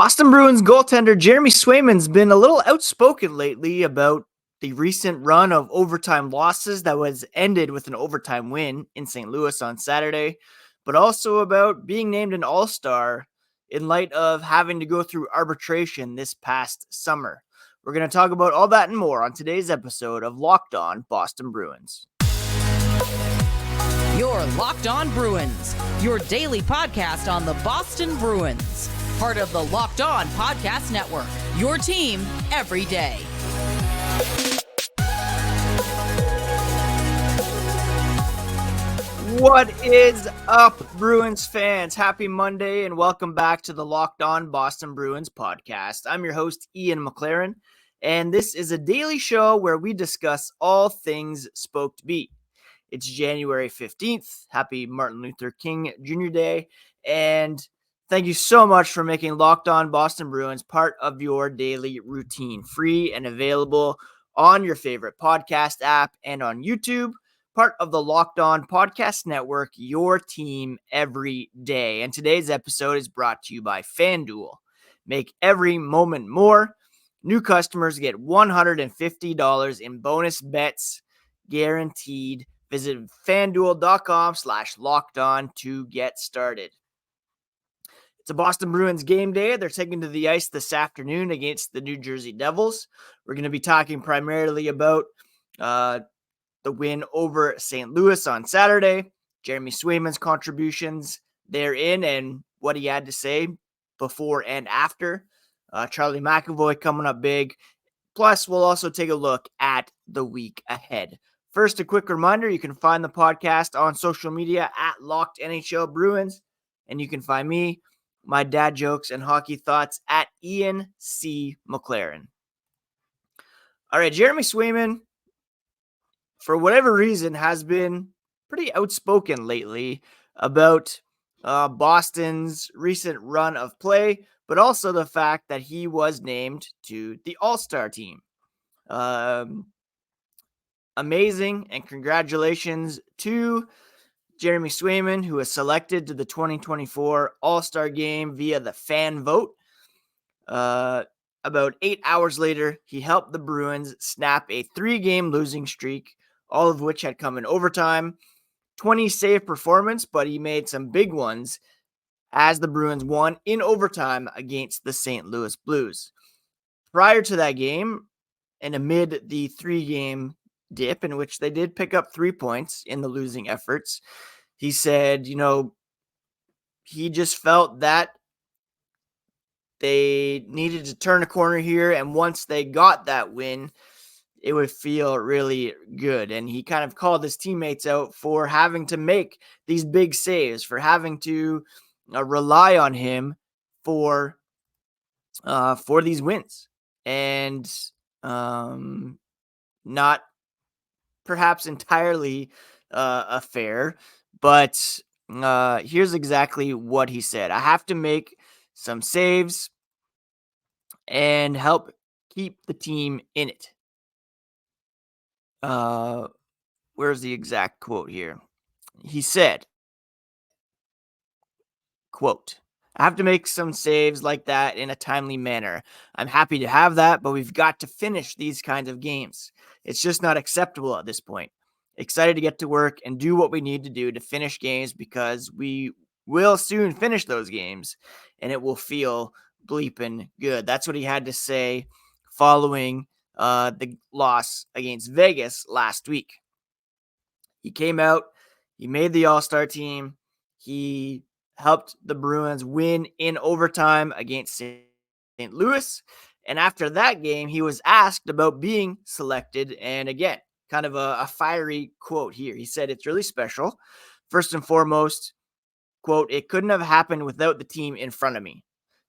Boston Bruins goaltender Jeremy Swayman's been a little outspoken lately about the recent run of overtime losses that was ended with an overtime win in St. Louis on Saturday, but also about being named an all-star in light of having to go through arbitration this past summer. We're going to talk about all that and more on today's episode of Locked On Boston Bruins. You're Locked On Bruins, your daily podcast on the Boston Bruins. Part of the Locked On Podcast Network, your team every day. What is up, Bruins fans? Happy Monday and welcome back to the Locked On Boston Bruins podcast. I'm your host, Ian McLaren, and this is a daily show where we discuss all things Spoked Beat. It's January 15th. Happy Martin Luther King Jr. Day, and thank you so much for making Locked On Boston Bruins part of your daily routine, free and available on your favorite podcast app and on YouTube, part of the Locked On Podcast Network, your team every day. And today's episode is brought to you by FanDuel. Make every moment more. New customers get $150 in bonus bets guaranteed. Visit FanDuel.com/LockedOn to get started. It's a Boston Bruins game day. They're taking to the ice this afternoon against the New Jersey Devils. We're going to be talking primarily about the win over St. Louis on Saturday, Jeremy Swayman's contributions therein, and what he had to say before and after. Charlie McAvoy coming up big. Plus, we'll also take a look at the week ahead. First, a quick reminder, you can find the podcast on social media at Locked NHL Bruins, and you can find me, my dad jokes and hockey thoughts at Ian C. McLaren. All right, Jeremy Swayman, for whatever reason, has been pretty outspoken lately about Boston's recent run of play, but also the fact that he was named to the All-Star team. Amazing, and congratulations to Jeremy Swayman, who was selected to the 2024 All-Star Game via the fan vote. About 8 hours later, he helped the Bruins snap a 3-game losing streak, all of which had come in overtime. 20 save performance, but he made some big ones as the Bruins won in overtime against the St. Louis Blues. Prior to that game, and amid the 3-game dip in which they did pick up 3 points in the losing efforts, he said, he just felt that they needed to turn a corner here, and once they got that win, it would feel really good. And he kind of called his teammates out for having to make these big saves, for having to rely on him for these wins, and not perhaps entirely fair, but here's exactly what he said. I have to make some saves and help keep the team in it. Where's the exact quote here? He said, quote, I have to make some saves like that in a timely manner. I'm happy to have that, but we've got to finish these kinds of games. It's just not acceptable at this point. Excited to get to work and do what we need to do to finish games, because we will soon finish those games and it will feel bleeping good. That's what he had to say following the loss against Vegas last week. He came out, he made the All-Star team, he helped the Bruins win in overtime against St. Louis. And after that game, he was asked about being selected. And again, kind of a fiery quote here. He said, it's really special. First and foremost, quote, it couldn't have happened without the team in front of me.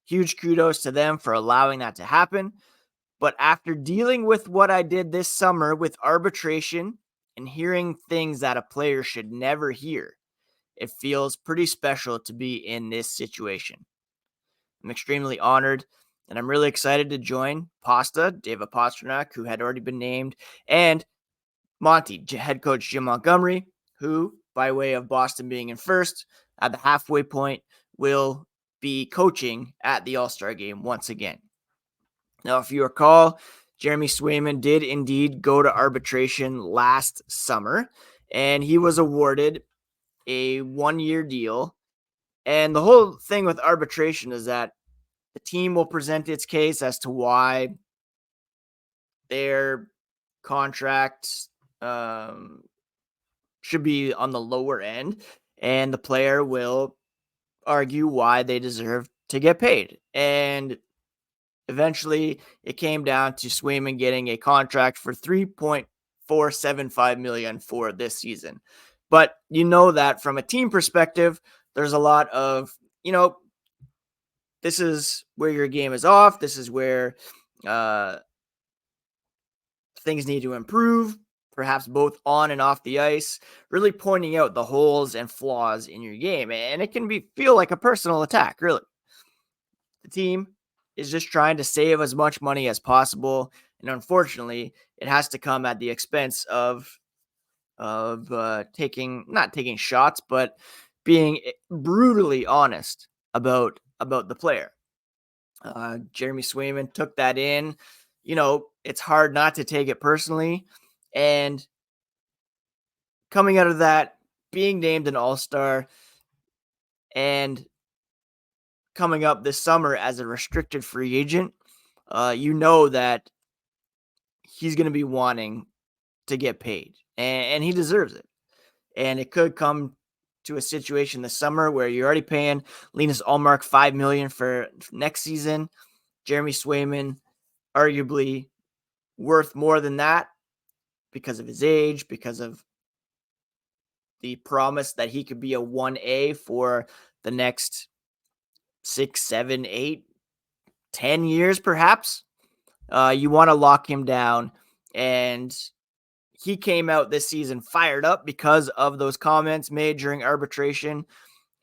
Huge kudos to them for allowing that to happen. But after dealing with what I did this summer with arbitration and hearing things that a player should never hear, it feels pretty special to be in this situation. I'm extremely honored, and I'm really excited to join Pasta, David Pastrnak, who had already been named, and Monty, head coach Jim Montgomery, who, by way of Boston being in first, at the halfway point, will be coaching at the All-Star game once again. Now, if you recall, Jeremy Swayman did indeed go to arbitration last summer, and he was awarded a 1-year deal. And the whole thing with arbitration is that the team will present its case as to why their contract should be on the lower end, and the player will argue why they deserve to get paid. And eventually, it came down to Swayman getting a contract for $3.475 million for this season. But you know that from a team perspective, there's a lot of, this is where your game is off. This is where things need to improve, perhaps both on and off the ice, really pointing out the holes and flaws in your game. And it can feel like a personal attack, really. The team is just trying to save as much money as possible. And unfortunately, it has to come at the expense of not taking shots, but being brutally honest about the player. Jeremy Swayman took that in. It's hard not to take it personally. And coming out of that, being named an All-Star and coming up this summer as a restricted free agent, that he's going to be wanting to get paid, and he deserves it. And it could come to a situation this summer where you're already paying Linus Ullmark $5 million for next season. Jeremy Swayman, arguably worth more than that because of his age, because of the promise that he could be a 1A for the next 6, 7, 8, 10 years, perhaps. You want to lock him down. And he came out this season fired up because of those comments made during arbitration.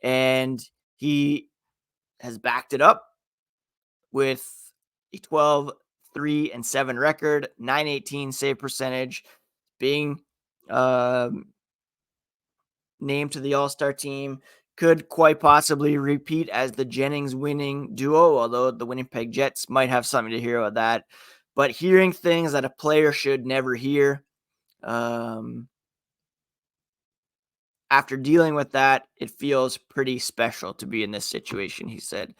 And he has backed it up with a 12-3-7 record, .918 save percentage, being named to the All-Star team. Could quite possibly repeat as the Jennings winning duo, although the Winnipeg Jets might have something to hear about that. But hearing things that a player should never hear, after dealing with that, it feels pretty special to be in this situation, he said.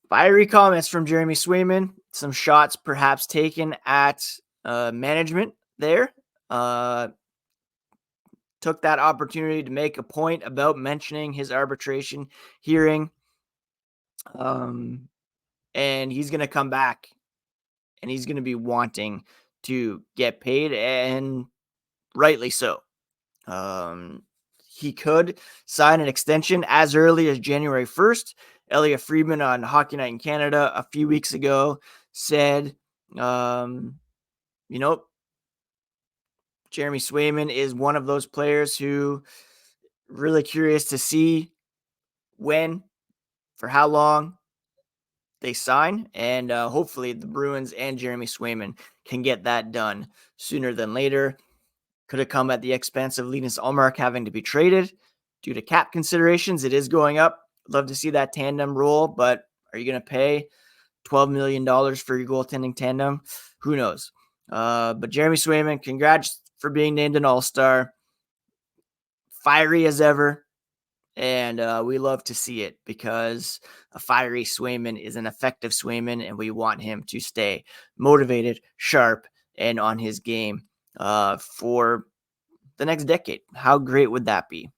Fiery comments from Jeremy Swayman, some shots perhaps taken at management there. Took that opportunity to make a point about mentioning his arbitration hearing. And he's going to come back and he's going to be wanting to get paid, and rightly so. He could sign an extension as early as January 1st. Elliot Friedman on Hockey Night in Canada a few weeks ago said, Jeremy Swayman is one of those players who really curious to see when, for how long they sign. And hopefully the Bruins and Jeremy Swayman can get that done sooner than later. Could have come at the expense of Linus Ullmark having to be traded due to cap considerations. It is going up. Love to see that tandem roll, but are you going to pay $12 million for your goaltending tandem? Who knows? But Jeremy Swayman, congrats for being named an All-Star. Fiery as ever. And we love to see it because a fiery Swayman is an effective Swayman, and we want him to stay motivated, sharp, and on his game for the next decade. How great would that be?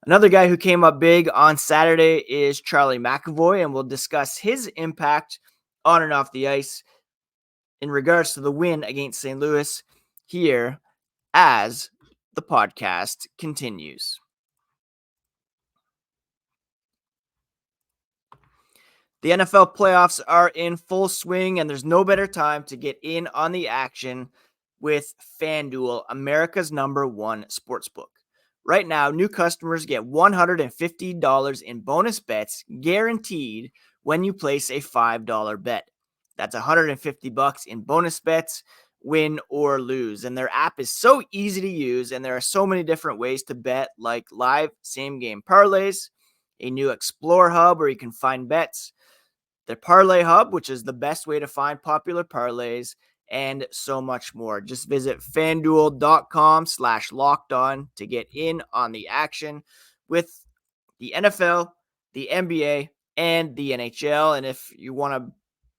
Another guy who came up big on Saturday is Charlie McAvoy, and we'll discuss his impact on and off the ice in regards to the win against St. Louis here as the podcast continues. The NFL playoffs are in full swing, and there's no better time to get in on the action with FanDuel, America's #1 sportsbook. Right now, new customers get $150 in bonus bets guaranteed when you place a $5 bet. That's $150 in bonus bets, win or lose. And their app is so easy to use, and there are so many different ways to bet, like live same-game parlays, a new Explore hub where you can find bets, the Parlay Hub, which is the best way to find popular parlays, and so much more. Just visit fanduel.com/lockedon to get in on the action with the NFL, the NBA, and the NHL. And if you want to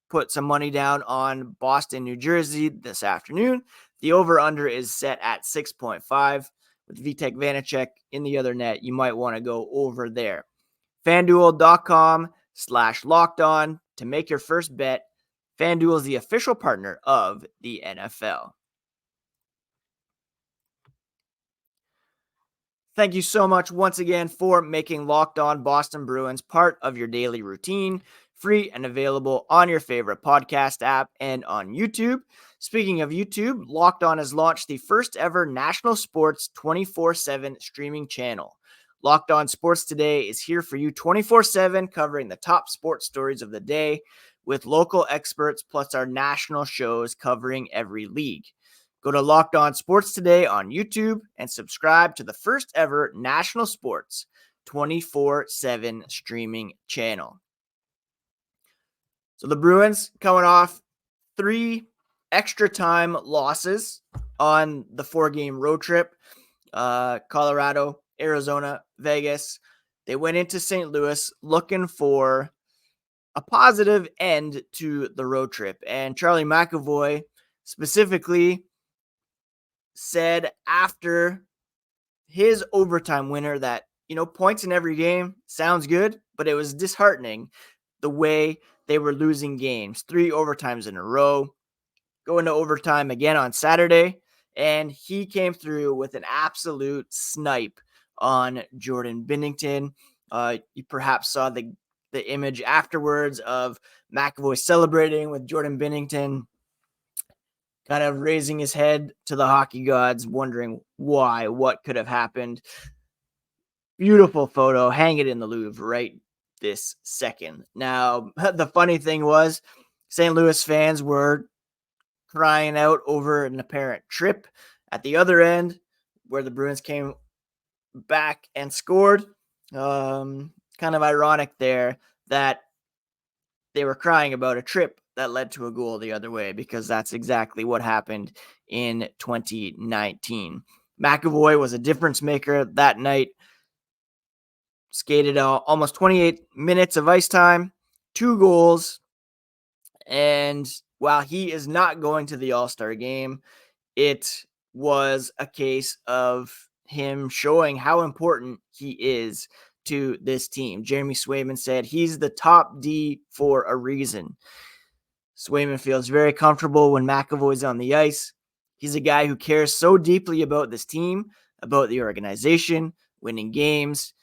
put some money down on Boston, New Jersey this afternoon, the over-under is set at 6.5. With Vitek Vanacek in the other net, you might want to go over there. FanDuel.com/lockedon to make your first bet. FanDuel is the official partner of the NFL. Thank you so much once again for making Locked On Boston Bruins part of your daily routine, free and available on your favorite podcast app and on YouTube. Speaking of YouTube, Locked On has launched the first ever national sports 24/7 streaming channel. Locked On Sports Today is here for you 24/7, covering the top sports stories of the day with local experts plus our national shows covering every league. Go to Locked On Sports Today on YouTube and subscribe to the first ever national sports 24/7 streaming channel. So the Bruins coming off 3 extra time losses on the 4-game road trip. Colorado, Arizona, Vegas. They went into St. Louis looking for a positive end to the road trip. And Charlie McAvoy specifically said after his overtime winner that, points in every game sounds good, but it was disheartening the way they were losing games. 3 overtimes in a row, going to overtime again on Saturday, and he came through with an absolute snipe on Jordan Binnington. You perhaps saw the image afterwards of McAvoy celebrating with Jordan Binnington, kind of raising his head to the hockey gods, wondering what could have happened. Beautiful photo. Hang it in the Louvre right this second. Now, the funny thing was St. Louis fans were crying out over an apparent trip at the other end where the Bruins came back and scored. Kind of ironic there that they were crying about a trip that led to a goal the other way, because that's exactly what happened in 2019. McAvoy was a difference maker that night. Skated almost 28 minutes of ice time, 2 goals. And while he is not going to the All-Star game, it was a case of him showing how important he is to this team. Jeremy Swayman said he's the top D for a reason. Swayman feels very comfortable when McAvoy's on the ice. He's a guy who cares so deeply about this team, about the organization, winning games.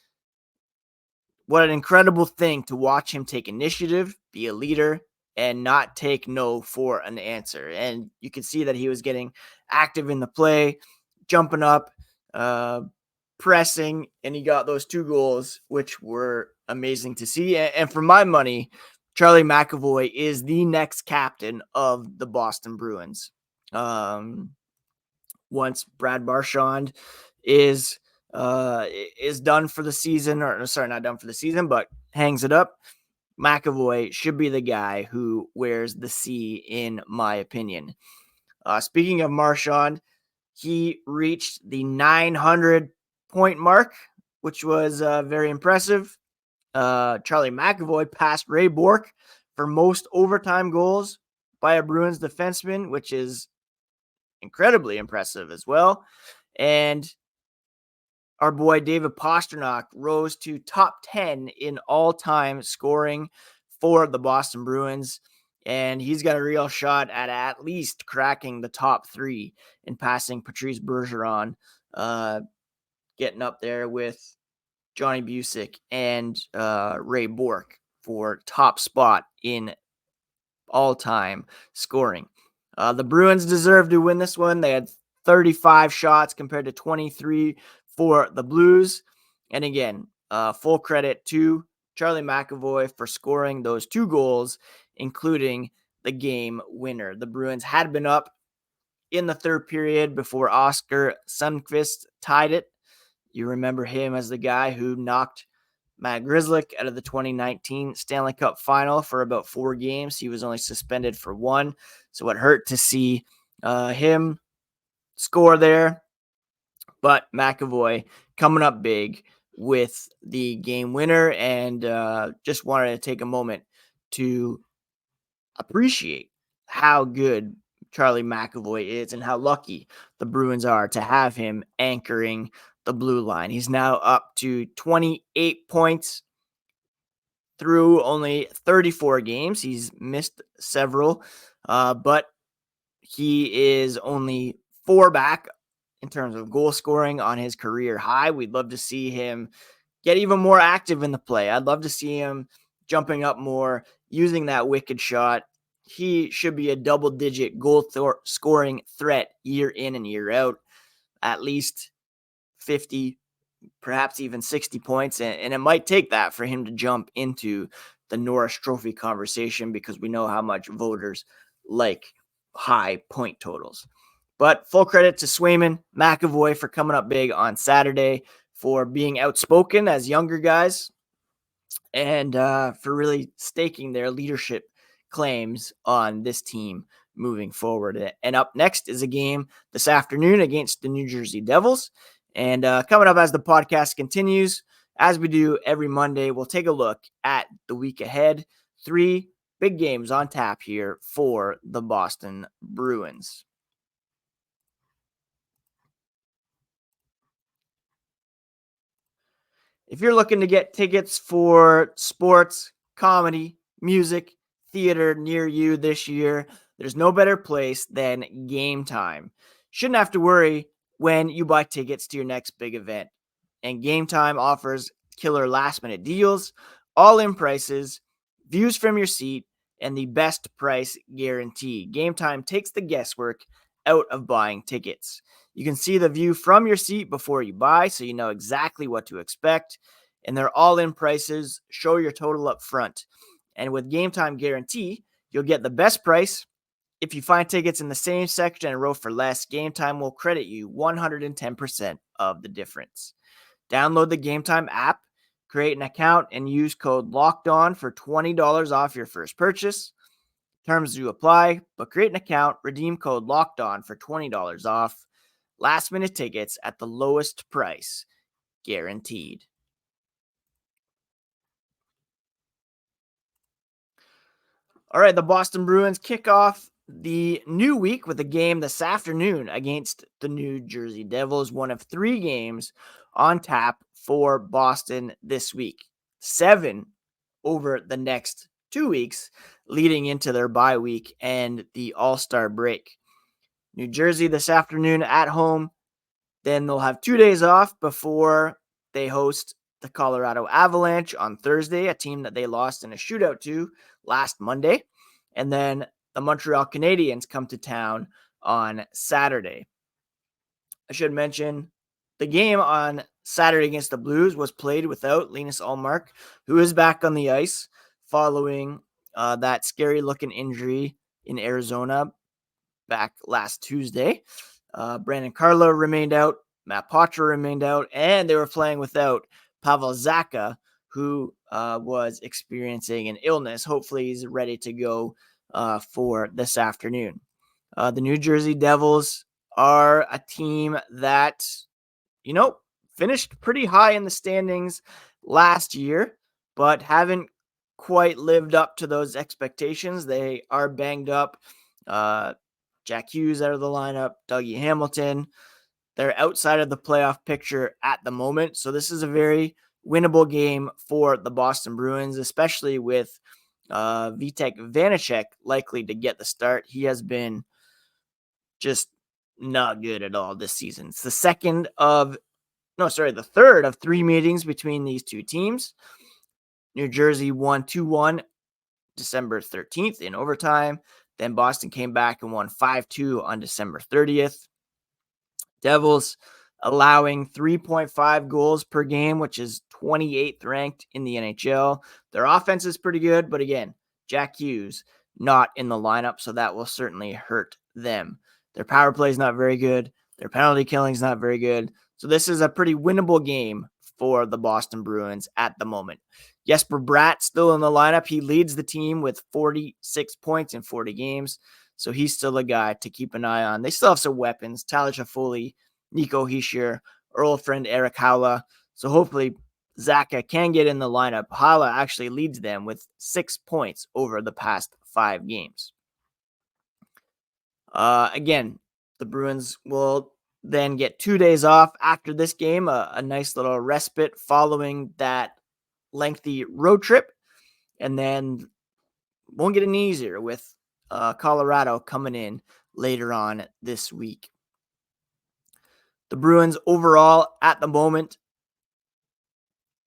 What an incredible thing to watch him take initiative, be a leader, and not take no for an answer. And you can see that he was getting active in the play, jumping up, pressing, and he got those 2 goals, which were amazing to see. And for my money, Charlie McAvoy is the next captain of the Boston Bruins. Once Brad Marchand is done for the season, or sorry, not done for the season, but hangs it up, McAvoy should be the guy who wears the C, in my opinion. Speaking of Marchand, he reached the 900-point mark, which was very impressive. Charlie McAvoy passed Ray Bourque for most overtime goals by a Bruins defenseman, which is incredibly impressive as well. And our boy David Pastrnak rose to top 10 in all-time scoring for the Boston Bruins, and he's got a real shot at least cracking the top 3 and passing Patrice Bergeron, getting up there with Johnny Busick and Ray Bourque for top spot in all-time scoring. The Bruins deserve to win this one. They had 35 shots compared to 23 for the Blues. And again, full credit to Charlie McAvoy for scoring those 2 goals, including the game winner. The Bruins had been up in the 3rd period before Oscar Sundqvist tied it. You remember him as the guy who knocked Matt Grzelcyk out of the 2019 Stanley Cup final for about 4 games. He was only suspended for 1, so it hurt to see him score there. But McAvoy coming up big with the game winner, and just wanted to take a moment to appreciate how good Charlie McAvoy is and how lucky the Bruins are to have him anchoring the blue line. He's now up to 28 points through only 34 games. He's missed several, but he is only 4 back in terms of goal scoring on his career high. We'd love to see him get even more active in the play. I'd love to see him jumping up more, using that wicked shot. He should be a double-digit goal scoring threat year in and year out, at least 50, perhaps even 60 points. And it might take that for him to jump into the Norris Trophy conversation, because we know how much voters like high point totals. But full credit to Swayman, McAvoy for coming up big on Saturday, for being outspoken as younger guys, and for really staking their leadership claims on this team moving forward. And up next is a game this afternoon against the New Jersey Devils. And coming up as the podcast continues, as we do every Monday, we'll take a look at the week ahead. 3 big games on tap here for the Boston Bruins. If you're looking to get tickets for sports, comedy, music, theater near you this year, there's no better place than Game Time. Shouldn't have to worry when you buy tickets to your next big event. And Game Time offers killer last-minute deals, all-in prices, views from your seat, and the best price guarantee. Game Time takes the guesswork out of buying tickets. You can see the view from your seat before you buy, so you know exactly what to expect. And they're all-in prices. Show your total up front. And with Game Time Guarantee, you'll get the best price. If you find tickets in the same section and row for less, Game Time will credit you 110% of the difference. Download the Game Time app, create an account, and use code LOCKEDON for $20 off your first purchase. Terms do apply, but create an account, redeem code LOCKEDON for $20 off. Last minute tickets at the lowest price, guaranteed. All right, the Boston Bruins kick off the new week with a game this afternoon against the New Jersey Devils, one of 3 games on tap for Boston this week. 7 over the next 2 weeks leading into their bye week and the All-Star break. New Jersey this afternoon at home. Then they'll have 2 days off before they host the Colorado Avalanche on Thursday, a team that they lost in a shootout to last Monday. And then the Montreal Canadiens come to town on Saturday. I should mention the game on Saturday against the Blues was played without Linus Ullmark, who is back on the ice following that scary-looking injury in Arizona back last Tuesday. Brandon Carlo remained out, Matt Poitras remained out, and they were playing without Pavel Zacha, who was experiencing an illness. Hopefully he's ready to go for this afternoon. The New Jersey Devils are a team that, finished pretty high in the standings last year, but haven't quite lived up to those expectations. They are banged up. Jack Hughes out of the lineup, Dougie Hamilton. They're outside of the playoff picture at the moment. So this is a very winnable game for the Boston Bruins, especially with Vitek Vanacek likely to get the start. He has been just not good at all this season. It's the third of 3 meetings between these two teams. New Jersey won 2-1 December 13th in overtime. Then Boston came back and won 5-2 on December 30th. Devils allowing 3.5 goals per game, which is 28th ranked in the NHL. Their offense is pretty good, but again, Jack Hughes not in the lineup, so that will certainly hurt them. Their power play is not very good. Their penalty killing is not very good. So this is a pretty winnable game for the Boston Bruins at the moment. Jesper Bratt still in the lineup. He leads the team with 46 points in 40 games. So he's still a guy to keep an eye on. They still have some weapons. Tyler Toffoli, Nico Hischier, our old friend Eric Haula. So hopefully Zacha can get in the lineup. Haula actually leads them with 6 points over the past 5 games. Again, the Bruins will then get 2 days off after this game, a nice little respite following that lengthy road trip, and then won't get any easier with Colorado coming in later on this week. The Bruins overall at the moment,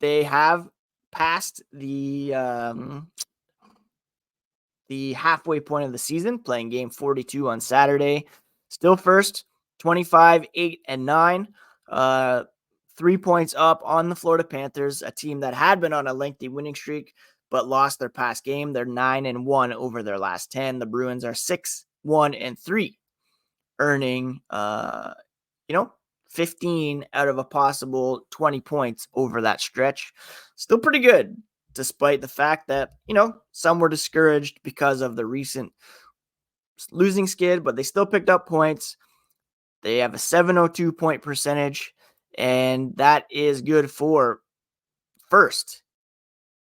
they have passed the halfway point of the season, playing game 42 on Saturday. Still first, 25, 8, and 9. 3 points up on the Florida Panthers, a team that had been on a lengthy winning streak, but lost their past game. They're 9-1 over their last 10. The Bruins are 6-1-3, earning, 15 out of a possible 20 points over that stretch. Still pretty good, despite the fact that, some were discouraged because of the recent losing skid, but they still picked up points. They have a .702 point percentage, and that is good for first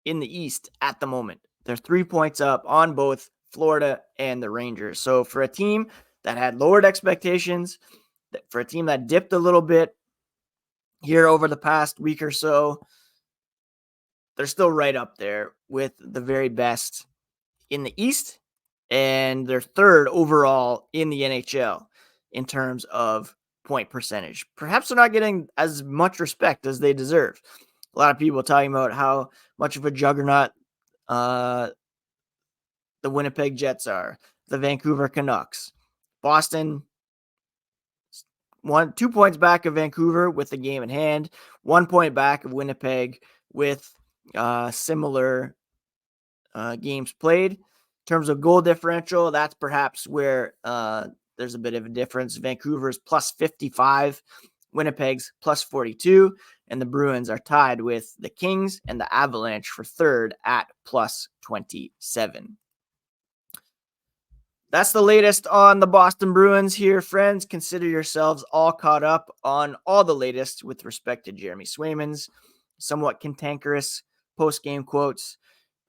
in the East at the moment. They're 3 points up on both Florida and the Rangers. So for a team that had lowered expectations, for a team that dipped a little bit here over the past week or so, they're still right up there with the very best in the East, and they're third overall in the NHL in terms of point percentage. Perhaps they're not getting as much respect as they deserve. A lot of people talking about how much of a juggernaut the Winnipeg Jets are, the Vancouver Canucks. Boston, 2 points back of Vancouver with the game in hand, 1 point back of Winnipeg with similar games played. In terms of goal differential, that's perhaps where there's a bit of a difference. Vancouver's plus 55, Winnipeg's plus 42, and the Bruins are tied with the Kings and the Avalanche for third at plus 27. That's the latest on the Boston Bruins here, friends. Consider yourselves all caught up on all the latest with respect to Jeremy Swayman's somewhat cantankerous post-game quotes,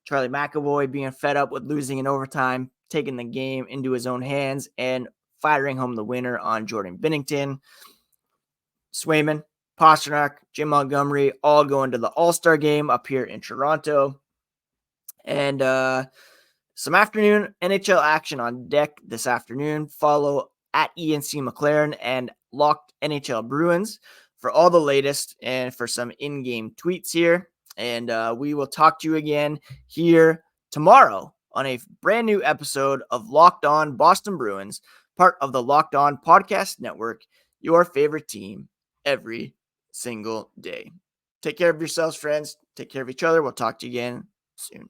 Charlie McAvoy being fed up with losing in overtime, taking the game into his own hands, and firing home the winner on Jordan Binnington. Swayman, Pasternak, Jim Montgomery all going to the All-Star game up here in Toronto. And some afternoon NHL action on deck this afternoon. Follow at ENC McLaren and Locked NHL Bruins for all the latest and for some in-game tweets here. And we will talk to you again here tomorrow on a brand new episode of Locked On Boston Bruins, part of the Locked On Podcast Network, your favorite team every single day. Take care of yourselves, friends. Take care of each other. We'll talk to you again soon.